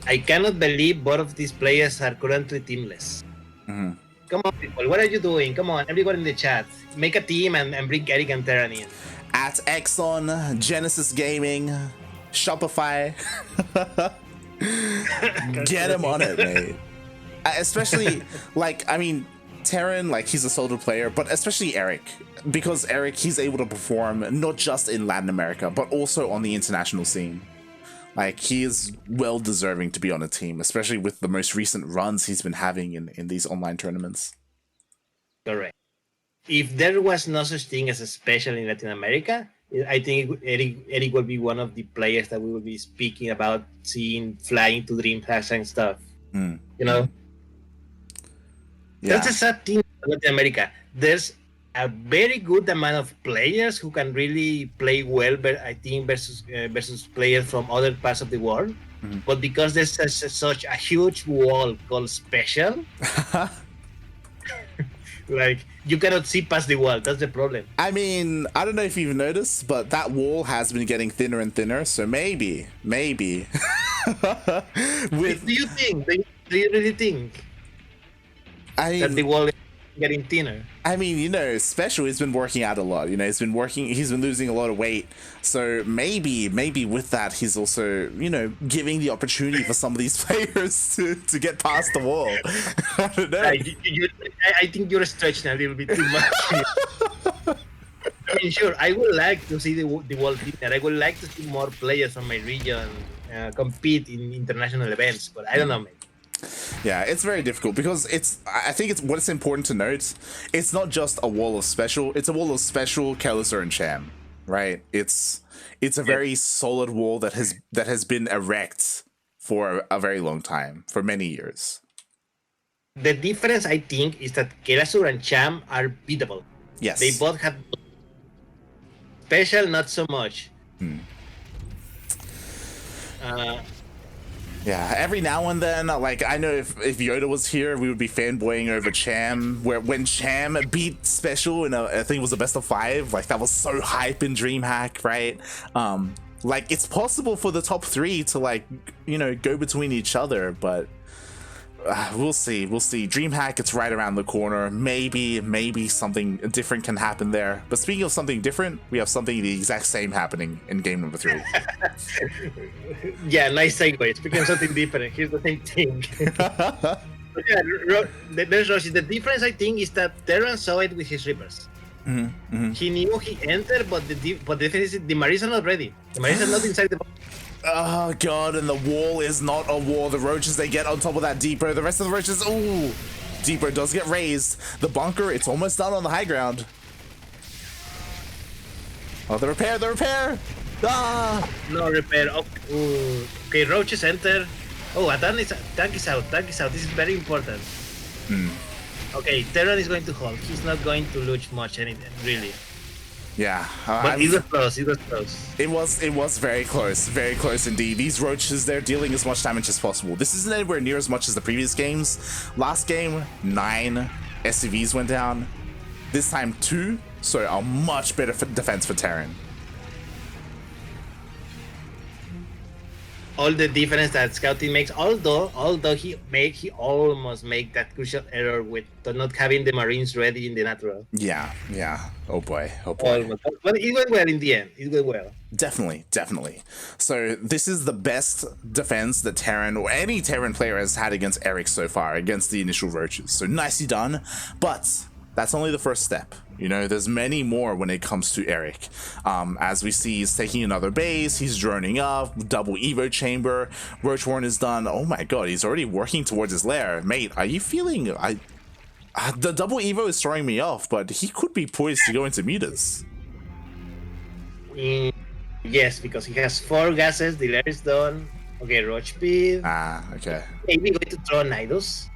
I cannot believe both of these players are currently teamless. Come on, people, what are you doing? Come on, everyone in the chat, make a team and bring Erik and TerraN in. At Exxon, Genesis Gaming, Shopify. Get him on it, mate. Especially, like, I mean, TerraN, like, he's a solo player, but especially Erik. Because Erik, he's able to perform not just in Latin America, but also on the international scene. Like, he is well deserving to be on a team, especially with the most recent runs he's been having in these online tournaments. Correct. If there was no such thing as a special in Latin America, I think Erik will be one of the players that we will be speaking about, seeing flying to DreamHack and stuff. You know? Yeah. That's a sad thing in Latin America. There's a very good amount of players who can really play well, but I think versus players from other parts of the world. But because there's such a huge wall called special, like, you cannot see past the wall. That's the problem. I mean, I don't know if you've noticed, but that wall has been getting thinner and thinner. So maybe. Do you think? Do you really think that the wall is getting thinner? I mean, you know, Special has been working out a lot. You know, he's been losing a lot of weight. So maybe with that, he's also, you know, giving the opportunity for some of these players to get past the wall. I don't know. I think you're stretching a little bit too much. I mean, sure, I would like to see the wall thinner. I would like to see more players from my region compete in international events, but I don't know, man. Yeah, it's very difficult because I think what's important to note, it's not just a wall of Special, it's a wall of Special, Kelliser, and Cham, right? It's a very solid wall that has been erect for a very long time, for many years. The difference, I think, is that Kelliser and Cham are beatable. Yes. They both have Special, not so much. Yeah, every now and then, like, I know if Yoda was here, we would be fanboying over Cham, when Cham beat Special in I think it was a best of 5, like, that was so hype in DreamHack, right? Like, it's possible for the top 3 to, like, you know, go between each other, but we'll see. DreamHack, it's right around the corner. Maybe something different can happen there. But speaking of something different, we have something the exact same happening in game number 3. Yeah, nice segue. Speaking of something different, here's the same thing. There's Roshi. The difference, I think, is that TerraN saw it with his Reapers. He knew he entered, but the difference is the Marines are not ready. The Marines are not inside the box. Oh god, and the wall is not a wall. The roaches, they get on top of that depot. The rest of the roaches, ooh! Depot does get raised. The bunker, it's almost done on the high ground. Oh, the repair! Ah! No repair. Okay, roaches enter. Oh, a tank is out. This is very important. Okay, TerraN is going to hold. He's not going to lose much anything, really. Yeah, but it was close. It was very close indeed. These roaches, they're dealing as much damage as possible. This isn't anywhere near as much as the previous games. Last game, 9 SCVs went down. This time 2, so a much better defense for TerraN. All the difference that scouting makes, although he almost make that crucial error with not having the Marines ready in the natural. Yeah. Oh boy. Almost. But it went well in the end. It went well. Definitely. So this is the best defense that TerraN or any TerraN player has had against Erik so far, against the initial roaches. So nicely done, but that's only the first step. You know, there's many more when it comes to Erik. As we see, he's taking another base, he's droning up, double Evo chamber, Roach Warren is done. Oh my god, he's already working towards his lair. Mate, are you feeling... the double Evo is throwing me off, but he could be poised to go into mutas. Yes, because he has 4 gases, the lair is done. Okay, Roach speed. Okay. Maybe going to throw Nidus.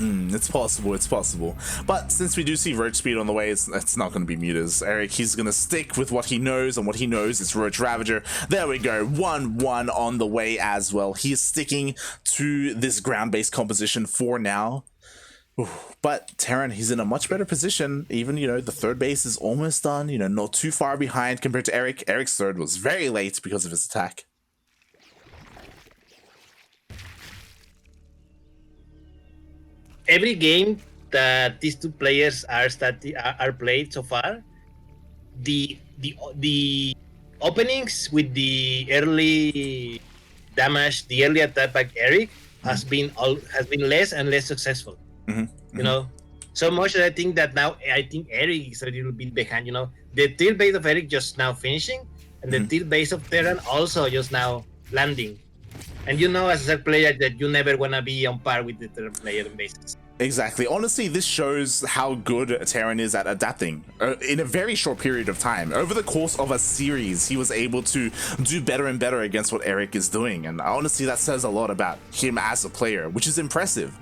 It's possible. But since we do see Roach Speed on the way, it's not going to be mutas. Erik, he's going to stick with what he knows, and what he knows is Roach Ravager. There we go, 1-1 on the way as well. He is sticking to this ground-based composition for now. But TerraN, he's in a much better position. Even, you know, the third base is almost done, you know, not too far behind compared to Erik. Erik's third was very late because of his attack. every game that these two players are played so far, the openings with the early damage, the early attack by Erik has been less and less successful. You know, so much that I think Erik is a little bit behind. You know, the tier base of Erik just now finishing, and the tier base of TerraN also just now landing. And you know, as a player, that you never wanna be on par with the TerraN player in bases. Exactly. Honestly, this shows how good TerraN is at adapting in a very short period of time. Over the course of a series, he was able to do better and better against what Erik is doing. And honestly, that says a lot about him as a player, which is impressive.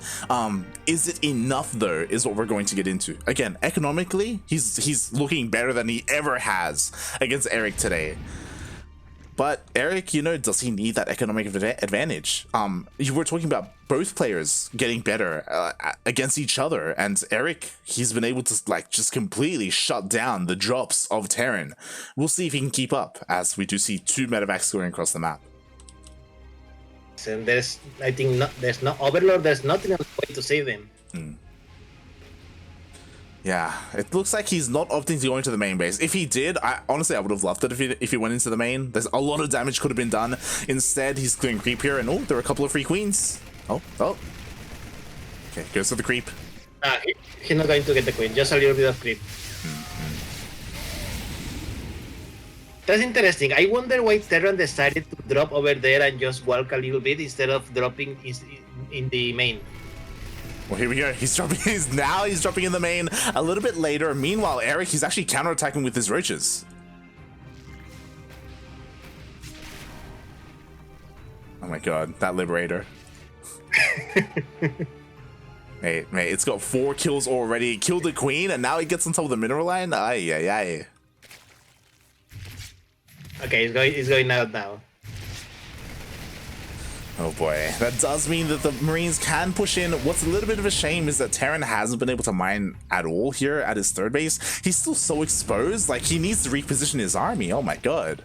Is it enough, though, is what we're going to get into. Again, economically, he's looking better than he ever has against Erik today. But Erik, you know, does he need that economic advantage? You were talking about both players getting better against each other, and Erik, he's been able to like just completely shut down the drops of TerraN. We'll see if he can keep up, as we do see 2 medevacs going across the map. And there's no Overlord. There's nothing else way to save them. Yeah, it looks like he's not opting to go into the main base. If he did, honestly, I would have loved it if he went into the main. There's a lot of damage could have been done. Instead, he's clearing creep here, and there are a couple of free queens. Oh. Okay, goes for the creep. He's not going to get the queen, just a little bit of creep. That's interesting. I wonder why TerraN decided to drop over there and just walk a little bit instead of dropping in the main. Well, here we go. He's dropping in the main a little bit later. Meanwhile, Erik, he's actually counterattacking with his roaches. Oh my god, that Liberator. Mate, it's got 4 kills already. Killed the queen, and now he gets on top of the mineral line. Ay. Okay, he's going out now. Oh boy, that does mean that the Marines can push in. What's a little bit of a shame is that TerraN hasn't been able to mine at all here at his third base. He's still so exposed, like he needs to reposition his army. Oh my god.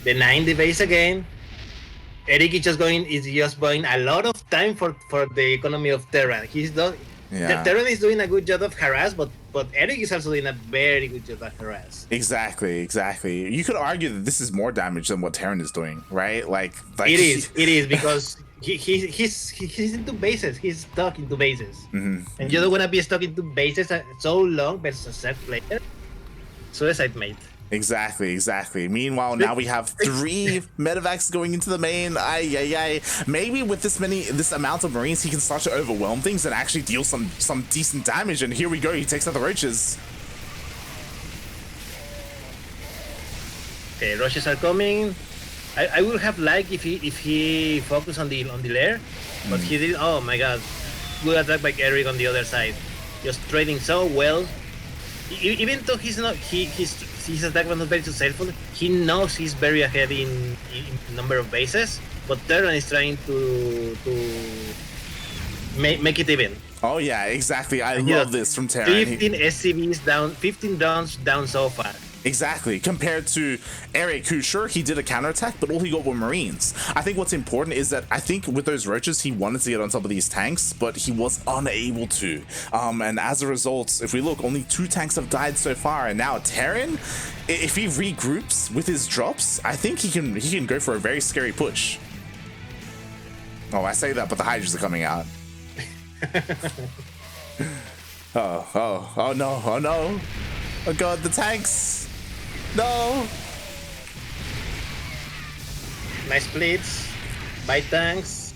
Denying the base again. Erik is just buying a lot of time for the economy of TerraN. TerraN is doing a good job of harass, but Erik is also doing a very good job of harass. Exactly. You could argue that this is more damage than what TerraN is doing, right? Like it is because he's into bases. He's stuck into bases, and you don't want to be stuck into bases so long versus a set player. Suicide mate. Exactly. Meanwhile, now we have 3 medevacs going into the main. Maybe with this amount of Marines, he can start to overwhelm things and actually deal some decent damage. And here we go. He takes out the roaches. Okay, roaches are coming. I would have liked if he focused on the lair, but he did. Oh my god, good attack by Erik on the other side, just trading so well. Even though his attack was not very successful, he knows he's very ahead in number of bases, but TerraN is trying to make it even. Oh yeah, exactly. I love this from TerraN. 15 SCVs down, 15 rounds down so far. Exactly, compared to Erik, who sure he did a counterattack, but all he got were Marines. I think what's important is that I think with those roaches, he wanted to get on top of these tanks, but he was unable to. And as a result, if we look, only 2 tanks have died so far, and now TerraN, if he regroups with his drops, I think he can go for a very scary push. Oh, I say that, but the Hydras are coming out. Oh no. Oh god, the tanks. No! Nice splits. By tanks.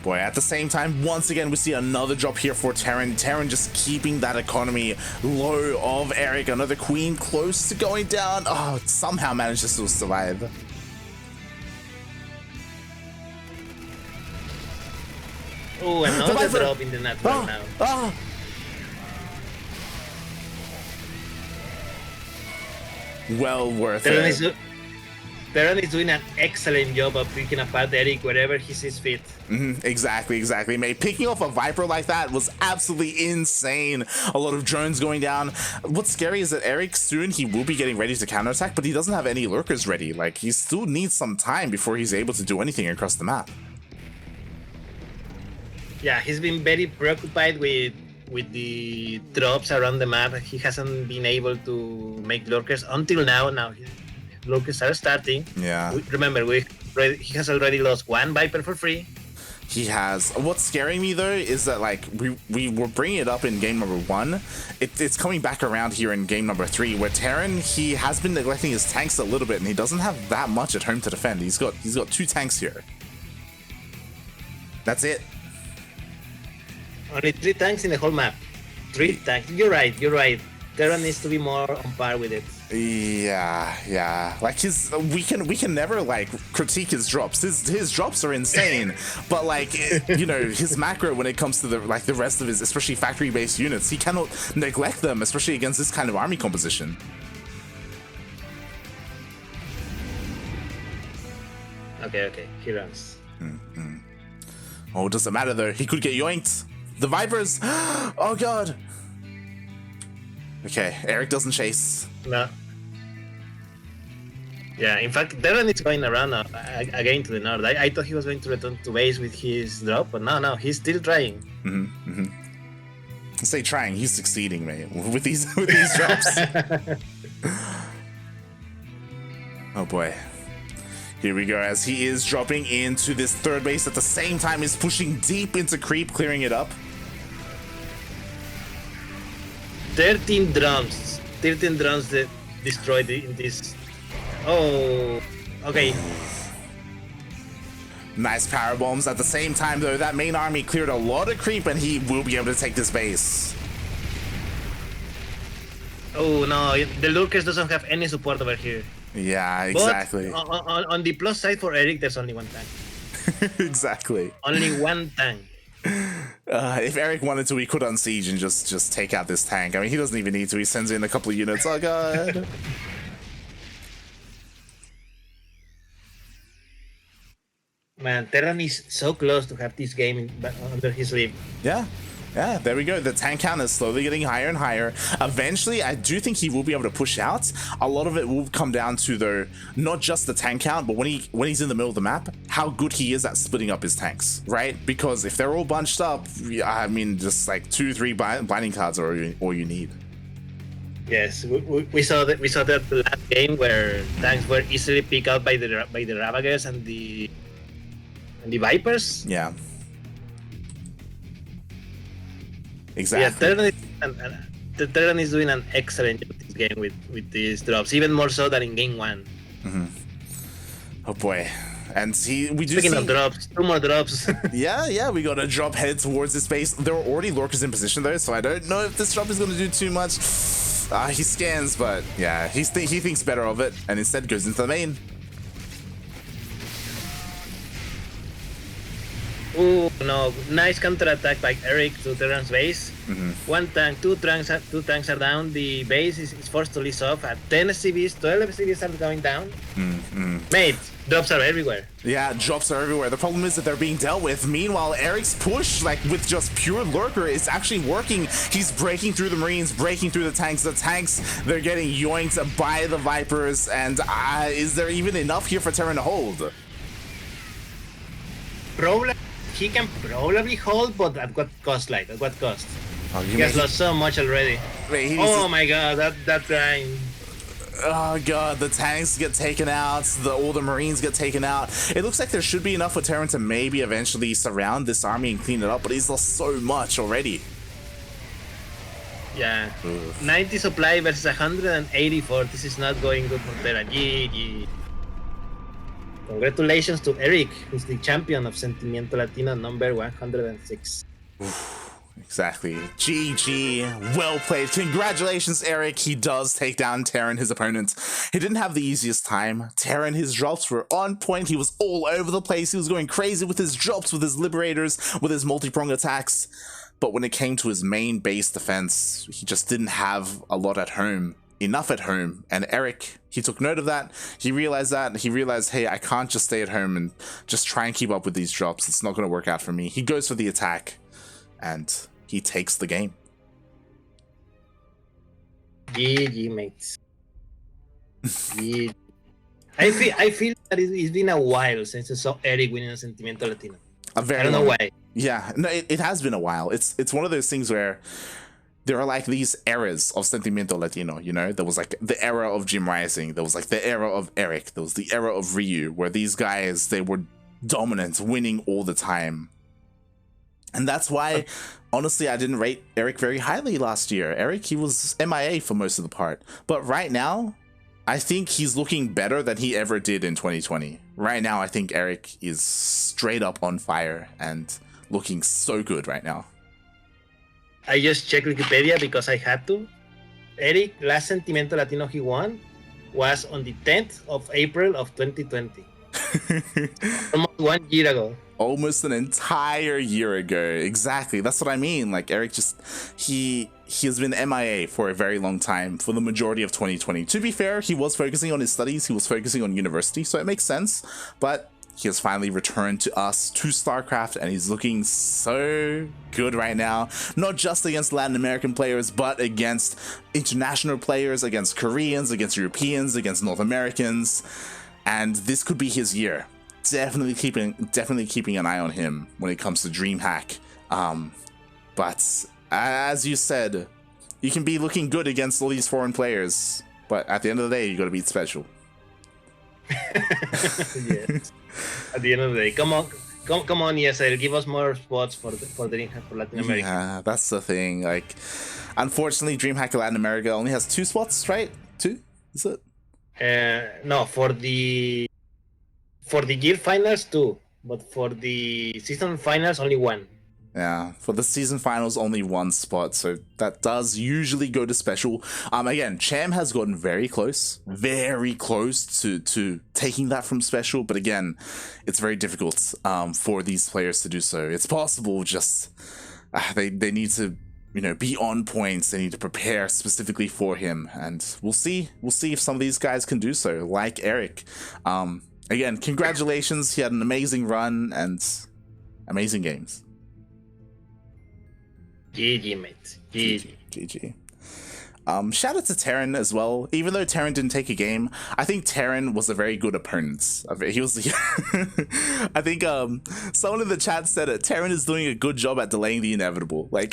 Boy, at the same time, once again, we see another drop here for TerraN. TerraN just keeping that economy low of Erik. Another queen close to going down. Oh, somehow managed to still survive. Oh, another drop in the network now. Well worth it. TerraN is doing an excellent job of picking apart Erik wherever he sees fit. Exactly, mate. Picking off a Viper like that was absolutely insane. A lot of drones going down. What's scary is that Erik soon he will be getting ready to counterattack, but he doesn't have any lurkers ready. Like, he still needs some time before he's able to do anything across the map. Yeah, he's been very preoccupied with the drops around the map. He hasn't been able to make lurkers until now. Now lurkers are starting. Yeah. Remember, he has already lost one Viper for free. He has. What's scaring me though is that, like, we were bringing it up in game number 1. It's coming back around here in game number 3, where TerraN, he has been neglecting his tanks a little bit, and he doesn't have that much at home to defend. He's got 2 tanks here. That's it. Only 3 tanks in the whole map. 3 tanks. You're right. TerraN needs to be more on par with it. Yeah. Like, we can never, like, critique his drops. His drops are insane, but, like, you know, his macro when it comes to the rest of his, especially factory-based units, he cannot neglect them, especially against this kind of army composition. Okay. He runs. Oh, it doesn't matter though. He could get yoinked. The Vipers. Oh god. Okay, Erik doesn't chase. No. Yeah, in fact, TerraN is going around again to the north. I thought he was going to return to base with his drop, but no, he's still trying. I say trying, he's succeeding, mate, with these drops. Oh boy. Here we go, as he is dropping into this third base at the same time he's pushing deep into creep, clearing it up. 13 drums that destroyed in this. Oh, okay. Nice power bombs. At the same time though, that main army cleared a lot of creep and he will be able to take this base. Oh no, the Lurkers doesn't have any support over here. Yeah, exactly. But on the plus side for Erik, there's only 1 tank. Exactly. Only 1 tank. If Erik wanted to, he could unsiege and just take out this tank. I mean, he doesn't even need to. He sends in a couple of units. Oh god. Man, TerraN is so close to have this game under his sleeve. Yeah, there we go. The tank count is slowly getting higher and higher. Eventually, I do think he will be able to push out. A lot of it will come down to, though, not just the tank count, but when he's in the middle of the map, how good he is at splitting up his tanks, right? Because if they're all bunched up, I mean, just like 2-3 binding cards are all you need. Yes, we saw that the last game where tanks were easily picked out by the Ravagers and the Vipers. Yeah. Exactly. Yeah, TerraN is doing an excellent job this game with these drops, even more so than in game 1. Oh boy. And Speaking of drops, 2 more drops. yeah, we got a drop head towards this base. There are already lurkers in position though, so I don't know if this drop is going to do too much. He scans, but yeah, he thinks better of it and instead goes into the main. Oh no! Nice counterattack by Erik to TerraN's base. 1 tank, 2 tanks are down. The base is forced to lease off. At 10 SCVs, 12 SCVs are going down. Mate, drops are everywhere. Yeah, drops are everywhere. The problem is that they're being dealt with. Meanwhile, Erik's push, like with just pure lurker, is actually working. He's breaking through the Marines, breaking through the tanks. The tanks, they're getting yoinked by the Vipers. And is there even enough here for TerraN to hold? He can probably hold, but at what cost? At what cost? Oh, he has lost so much already. Wait, my god, that grind. Oh god, the tanks get taken out, all the Marines get taken out. It looks like there should be enough for TerraN to maybe eventually surround this army and clean it up, but he's lost so much already. Yeah. 90 supply versus 184. This is not going good for TerraN. GG. Congratulations to Erik, who's the champion of Sentimiento Latino number 106. Exactly. GG. Well played. Congratulations, Erik. He does take down TerraN, his opponent. He didn't have the easiest time. TerraN, his drops were on point. He was all over the place. He was going crazy with his drops, with his liberators, with his multi-prong attacks. But when it came to his main base defense, he just didn't have a lot at home. enough at home. And Erik, he took note of that. He realized, hey, I can't just stay at home and just try and keep up with these drops. It's not going to work out for me. He goes for the attack and he takes the game. GG, mates. GG. I feel that it's been a while since I saw Erik winning a Sentimiento Latino. I don't know why. Yeah, no, it has been a while. It's one of those things where there are like these eras of Sentimiento Latino, you know? There was like the era of Jim Rising. There was like the era of Erik. There was the era of Ryu, where these guys, they were dominant, winning all the time. And that's why, honestly, I didn't rate Erik very highly last year. Erik, he was MIA for most of the part. But right now, I think he's looking better than he ever did in 2020. Right now, I think Erik is straight up on fire and looking so good right now. I just checked Wikipedia because I had to. Erik, last Sentimiento Latino he won was on the 10th of April of 2020. Almost 1 year ago. Almost an entire year ago. Exactly. That's what I mean. Like, Erik just, he has been MIA for a very long time, for the majority of 2020. To be fair, he was focusing on his studies. He was focusing on university, so it makes sense. But he has finally returned to us, to StarCraft, and he's looking so good right now. Not just against Latin American players, but against international players, against Koreans, against Europeans, against North Americans. And this could be his year. Definitely keeping an eye on him when it comes to DreamHack. But as you said, you can be looking good against all these foreign players, but at the end of the day, you got to beat special. Yes. At the end of the day, come on, ESL, give us more spots for DreamHack for Latin America. Yeah, that's the thing. Like, unfortunately, DreamHack Latin America only has 2 spots, right? 2? Is it? No, for the year finals 2, but for the season finals only 1. Yeah, for the season finals only 1 spot, so that does usually go to special. Again, Cham has gotten very close to taking that from special, but again, it's very difficult for these players to do so. It's possible, just they need to, you know, be on points. They need to prepare specifically for him, and we'll see if some of these guys can do so, like Erik. Again, congratulations. He had an amazing run and amazing games. GG, mate. GG. Shout out to TerraN as well. Even though TerraN didn't take a game, I think TerraN was a very good opponent. He was. I think someone in the chat said it. TerraN is doing a good job at delaying the inevitable. Like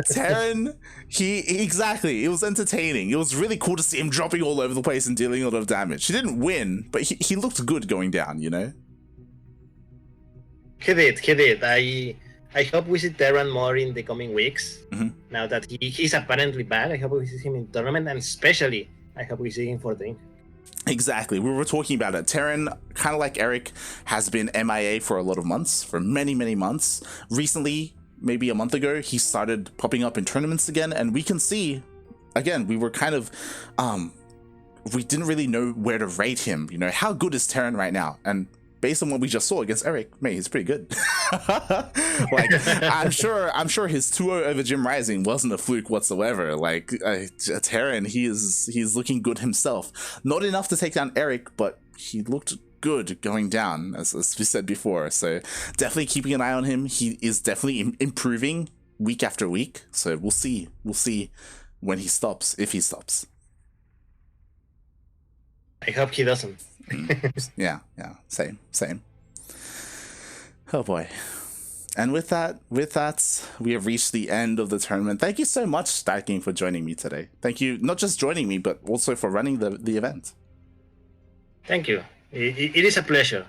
TerraN, exactly. It was entertaining. It was really cool to see him dropping all over the place and dealing a lot of damage. He didn't win, but he looked good going down. You know. He did. I hope we see TerraN more in the coming weeks. Mm-hmm. Now that he's apparently back, I hope we see him in tournament, and especially I hope we see him for Dream. Exactly. We were talking about it. TerraN, kind of like Erik, has been MIA for a lot of months, for many, many months. Recently, maybe a month ago, he started popping up in tournaments again, and we can see, again, we were kind of, we didn't really know where to rate him. You know, how good is TerraN right now? And based on what we just saw against Erik, man, he's pretty good. Like, I'm sure his 2-0 over Jim Rising wasn't a fluke whatsoever. Like, TerraN, he's looking good himself. Not enough to take down Erik, but he looked good going down, as we said before. So definitely keeping an eye on him. He is definitely improving week after week. So we'll see when he stops, if he stops. I hope he doesn't. Yeah, same. Oh boy. And with that, we have reached the end of the tournament. Thank you so much, StarKy, for joining me today. Thank you, not just joining me, but also for running the event. Thank you. It is a pleasure.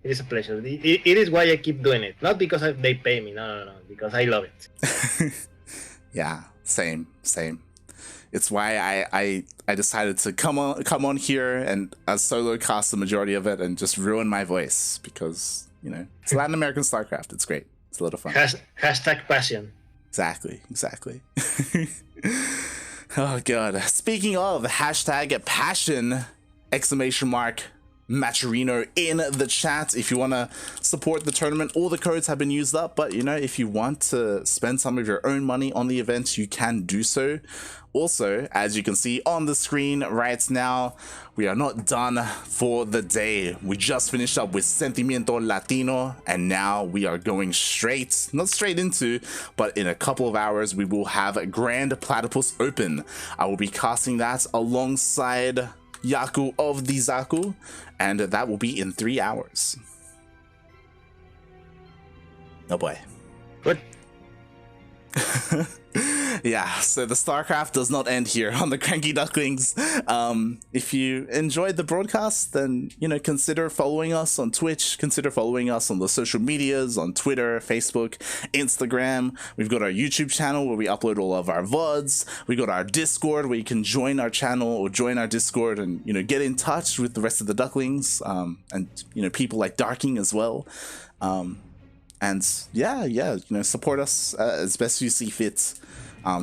It is a pleasure. It is why I keep doing it. Not because they pay me. No. Because I love it. Yeah, same. It's why I decided to come on here and solo cast the majority of it and just ruin my voice, because, you know, it's Latin American StarCraft. It's great. It's a lot of fun. Hashtag passion. Exactly. Oh god. Speaking of hashtag passion, exclamation mark, Matcherino in the chat if you want to support the tournament. All the codes have been used up, but you know, if you want to spend some of your own money on the event, you can do so. Also, as you can see on the screen right now, we are not done for the day. We just finished up with Sentimiento Latino, and now we are going not straight into, but in a couple of hours, we will have Grand Platypus Open. I will be casting that alongside Yaku of the Zaku, and that will be in 3 hours. Oh boy. Good. Yeah, so the StarCraft does not end here on the CranKy Ducklings. If you enjoyed the broadcast, then, you know, consider following us on Twitch, consider following us on the social medias, on Twitter, Facebook, Instagram. We've got our YouTube channel where we upload all of our VODs. We got our Discord where you can join our channel or join our Discord and, you know, get in touch with the rest of the Ducklings, and, you know, people like Darking as well. And yeah, you know, support us as best you see fit.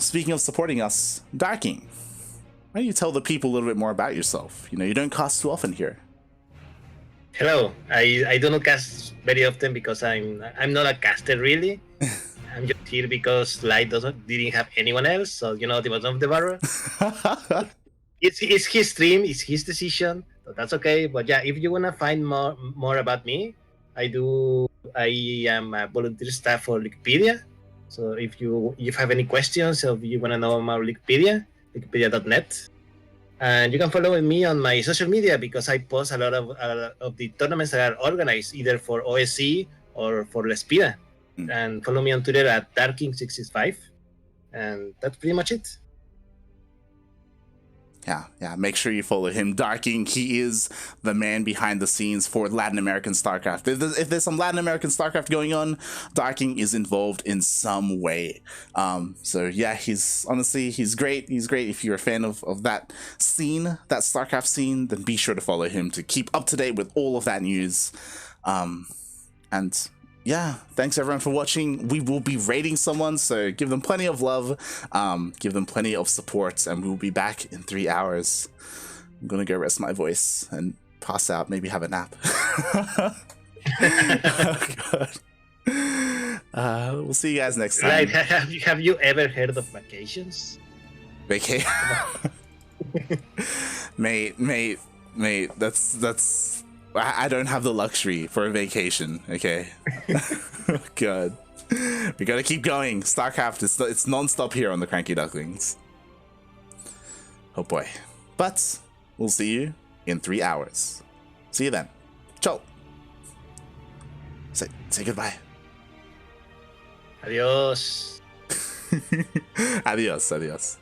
Speaking of supporting us, Darking, why don't you tell the people a little bit more about yourself? You know, you don't cast too often here. Hello, I do not cast very often because I'm not a caster really. I'm just here because Light didn't have anyone else, so you know, the bottom of the barrel. It's his stream, it's his decision, so that's okay. But yeah, if you wanna find more about me, I am a volunteer staff for Wikipedia. So if you have any questions, or if you want to know about Wikipedia, wikipedia.net. And you can follow me on my social media because I post a lot of the tournaments that are organized either for OSC or for Lespida. And follow me on Twitter at Darking665. And that's pretty much it. Yeah, make sure you follow him. Darking, he is the man behind the scenes for Latin American StarCraft. If there's some Latin American StarCraft going on, Darking is involved in some way. So yeah, he's great. He's great. If you're a fan of that scene, that StarCraft scene, then be sure to follow him to keep up to date with all of that news. And yeah, thanks everyone for watching. We will be raiding someone, so give them plenty of love, give them plenty of support, and we will be back in 3 hours. I'm gonna go rest my voice and pass out, maybe have a nap. Oh, God. We'll see you guys next time. Right, have you ever heard of vacations? Vacation? mate, that's I don't have the luxury for a vacation, okay? Oh, God. We gotta keep going. StarCraft, it's non-stop here on the CranKy Ducklings. Oh boy. But we'll see you in 3 hours. See you then. Ciao. Say goodbye. Adios. Adios.